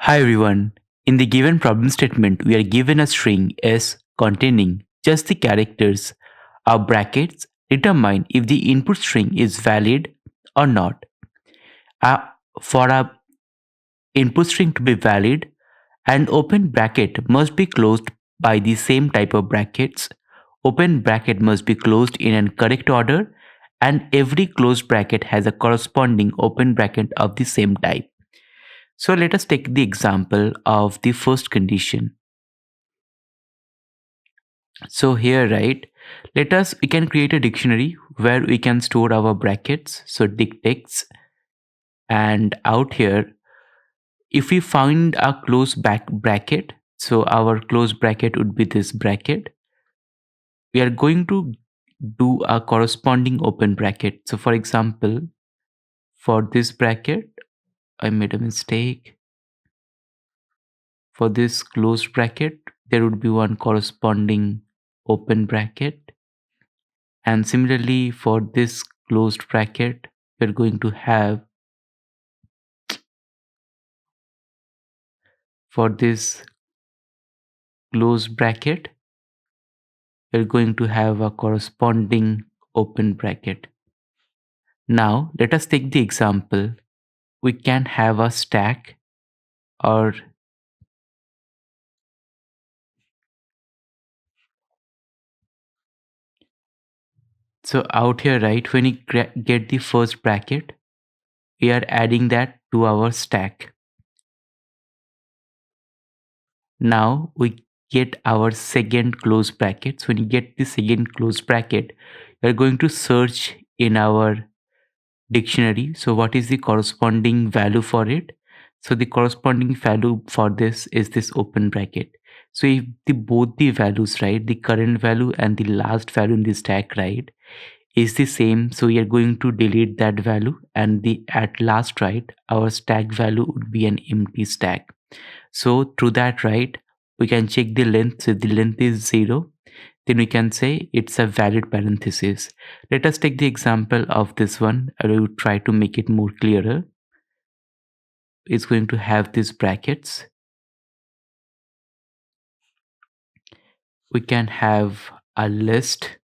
Hi everyone. In the given problem statement, we are given a string S containing just the characters. Our brackets determine if the input string is valid or not. Uh, for our input string to be valid, an open bracket must be closed by the same type of brackets. Open bracket must be closed in an correct order, and every closed bracket has a corresponding open bracket of the same type. So let us take the example of the first condition. So here, right, we can create a dictionary where we can store our brackets. So dictex, and out here, if we find a close back bracket, so our close bracket would be this bracket. We are going to do a corresponding open bracket. So for example, for this bracket, I made a mistake. For this closed bracket, there would be one corresponding open bracket. And similarly, for this closed bracket, we're going to have, for this closed bracket, we're going to have a corresponding open bracket. Now, let us take the example. We can have a stack, or so out here, right, when we get the first bracket, we are adding that to our stack. Now we get our second close bracket. So when you get the second close bracket, we're going to search in our dictionary. So what is the corresponding value for it? So the corresponding value for this is this open bracket. So if both the values, right, the current value and the last value in the stack, right, is the same, so we are going to delete that value, and the at last, right, our stack value would be an empty stack. So through that, right, we can check the length. So if the length is 0, then we can say it's a valid parenthesis. Let us take the example of this one. I will try to make it more clearer. It's going to have these brackets. We can have a list.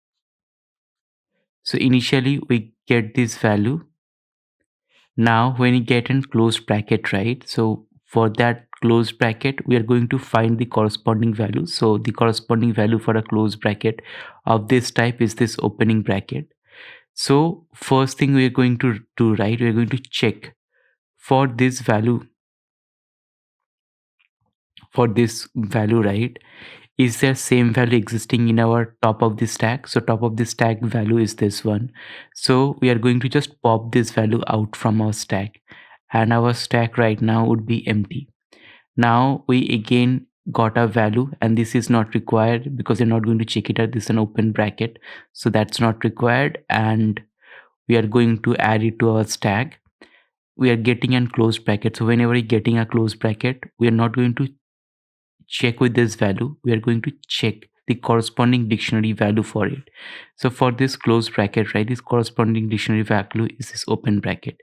So initially we get this value. Now when you get in closed bracket, right, so for that closed bracket, we are going to find the corresponding value. So the corresponding value for a closed bracket of this type is this opening bracket. So first thing we are going to do, right, we are going to check for this value, right, is there same value existing in our top of the stack? So top of the stack value is this one. So we are going to just pop this value out from our stack, and our stack right now would be empty. Now we again got a value, and this is not required because we're not going to check it out. This is an open bracket, so that's not required, and we are going to add it to our stack. We are getting a closed bracket, so whenever we're getting a closed bracket, we are not going to check with this value. We are going to check the corresponding dictionary value for it. So for this closed bracket, right, this corresponding dictionary value is this open bracket.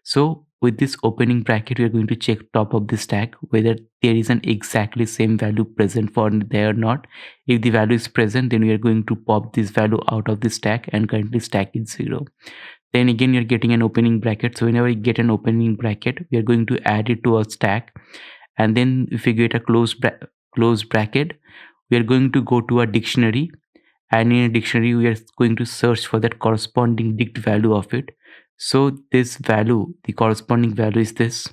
So with this opening bracket, we are going to check top of the stack whether there is an exactly same value present for there or not. If the value is present, then we are going to pop this value out of the stack, and currently stack is 0. Then again, you're getting an opening bracket. So whenever you get an opening bracket, we are going to add it to our stack. And then if we get a closed bracket, we are going to go to a dictionary, and in a dictionary we are going to search for that corresponding dict value of it. So this value, the corresponding value is this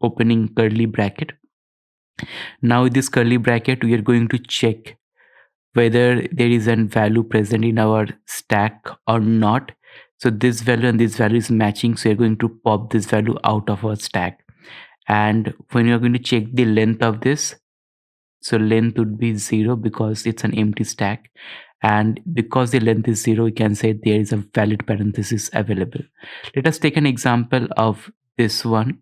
opening curly bracket. Now with this curly bracket, we are going to check whether there is a value present in our stack or not. So this value and this value is matching, so you're going to pop this value out of our stack. And when you're going to check the length of this, so length would be 0 because it's an empty stack, and because the length is 0, you can say there is a valid parenthesis available. Let us take an example of this one,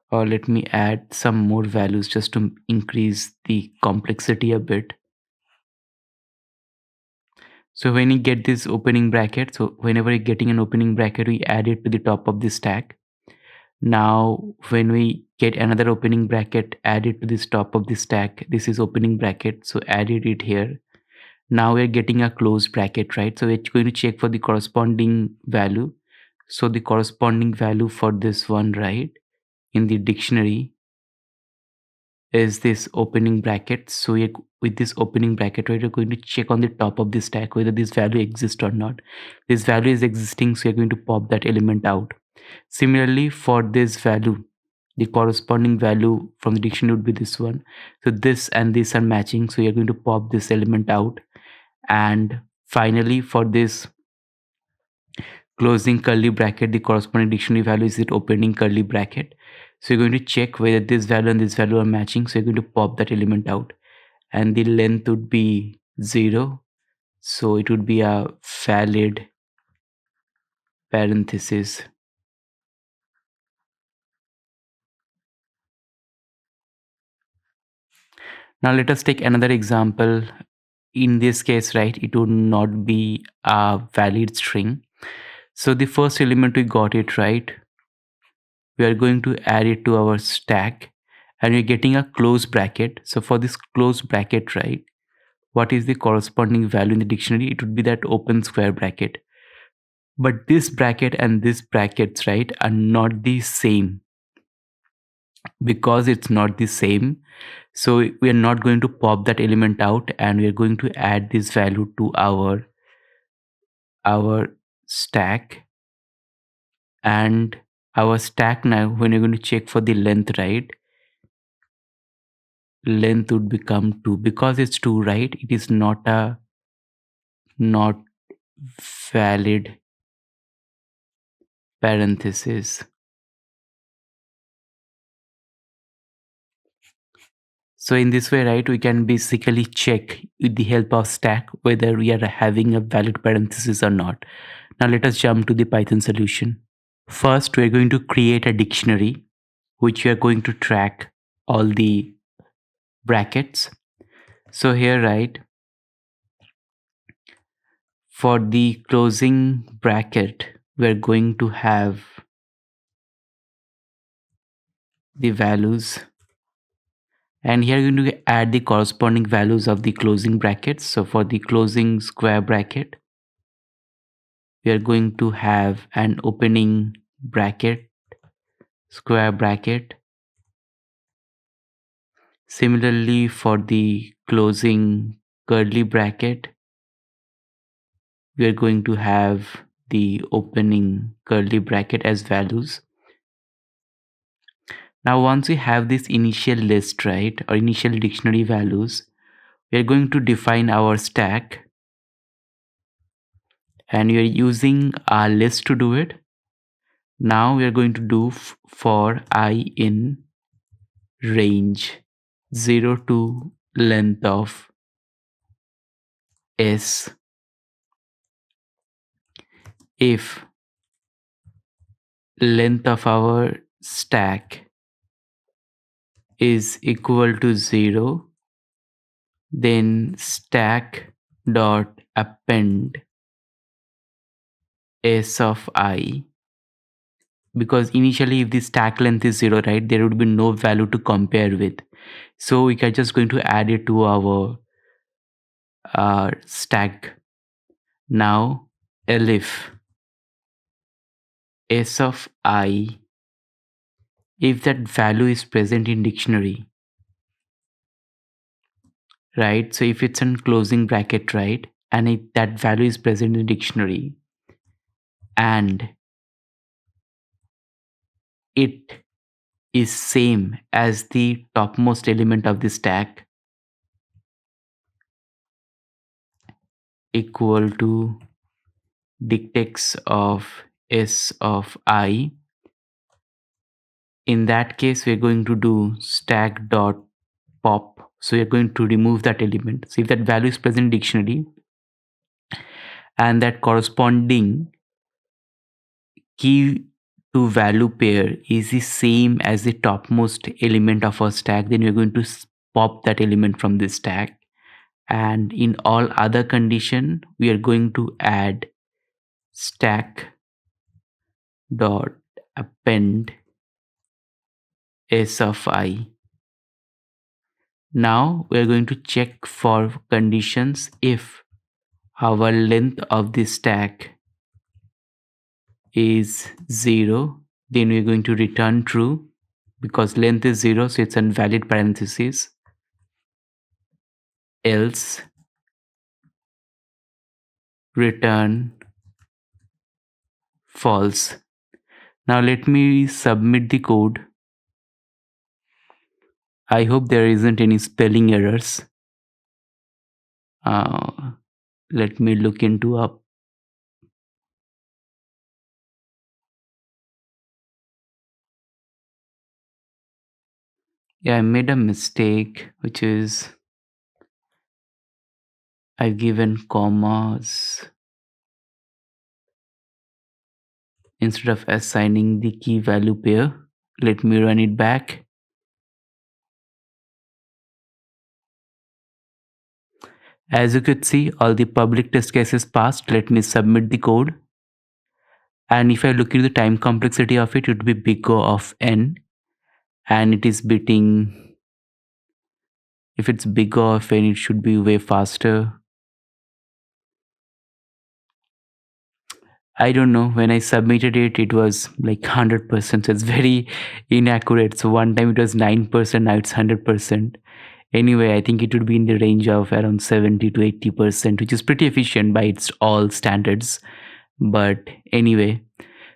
or let me add some more values just to increase the complexity a bit. So when you get this opening bracket, so whenever you're getting an opening bracket, we add it to the top of the stack. Now when we get another opening bracket, add it to this top of the stack. This is opening bracket, so added it here. Now we're getting a closed bracket, right? So we're going to check for the corresponding value. So the corresponding value for this one, right, in the dictionary is this opening bracket. So we're, with this opening bracket, right, we're going to check on the top of the stack whether this value exists or not. This value is existing, so we're going to pop that element out. Similarly, for this value, the corresponding value from the dictionary would be this one. So this and this are matching, so you're going to pop this element out. And finally, for this closing curly bracket, the corresponding dictionary value is it opening curly bracket. So you're going to check whether this value and this value are matching. So you're going to pop that element out, and the length would be 0. So it would be a valid parenthesis. Now let us take another example. In this case, right, it would not be a valid string. So the first element we got it right, we are going to add it to our stack, and we're getting a close bracket. So for this close bracket, right, what is the corresponding value in the dictionary? It would be that open square bracket. But this bracket and this brackets, right, are not the same. Because it's not the same, so we are not going to pop that element out, and we are going to add this value to our stack. And our stack, now when you're going to check for the length, right, length would become 2. Because it's 2, right, it is not valid parenthesis. So in this way, right, we can basically check with the help of stack whether we are having a valid parenthesis or not. Now let us jump to the Python solution. First, we're going to create a dictionary which we are going to track all the brackets. So here, right, for the closing bracket, we're going to have the values, and here we're going to add the corresponding values of the closing brackets. So for the closing square bracket, we are going to have an opening bracket, square bracket. Similarly, for the closing curly bracket, we are going to have the opening curly bracket as values. Now, once we have this initial list, right, or initial dictionary values, we are going to define our stack, and we are using our list to do it. Now we are going to do for I in range 0 to length of s, if length of our stack is equal to 0, then stack dot append s of I. Because initially if the stack length is 0, right, there would be no value to compare with, so we are just going to add it to our stack. Now elif s of I, if that value is present in dictionary, right, so if it's in closing bracket, right, and if that value is present in dictionary and it is same as the topmost element of the stack, equal to dictex of s of I, in that case we're going to do stack dot pop. So you're going to remove that element. So if that value is present in dictionary and that corresponding key to value pair is the same as the topmost element of our stack, then we're going to pop that element from this stack, and in all other condition we are going to add stack dot append s of I. Now we are going to check for conditions. If our length of the stack is 0, then we're going to return true, because length is 0, so it's invalid parenthesis. Else return false. Now let me submit the code. I hope there isn't any spelling errors. Let me look into up. Yeah, I made a mistake, which is I've given commas instead of assigning the key value pair. Let me run it back. As you could see, all the public test cases passed. Let me submit the code. And if I look at the time complexity of it, it would be big O of n. And it is beating, if it's big O of n, it should be way faster. I don't know, when I submitted it, it was like 100%. So it's very inaccurate. So one time it was 9%, now it's 100%. Anyway, I think it would be in the range of around 70 to 80%, which is pretty efficient by its all standards. But anyway,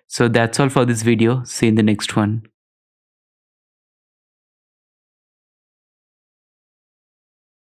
so that's all for this video. See you in the next one.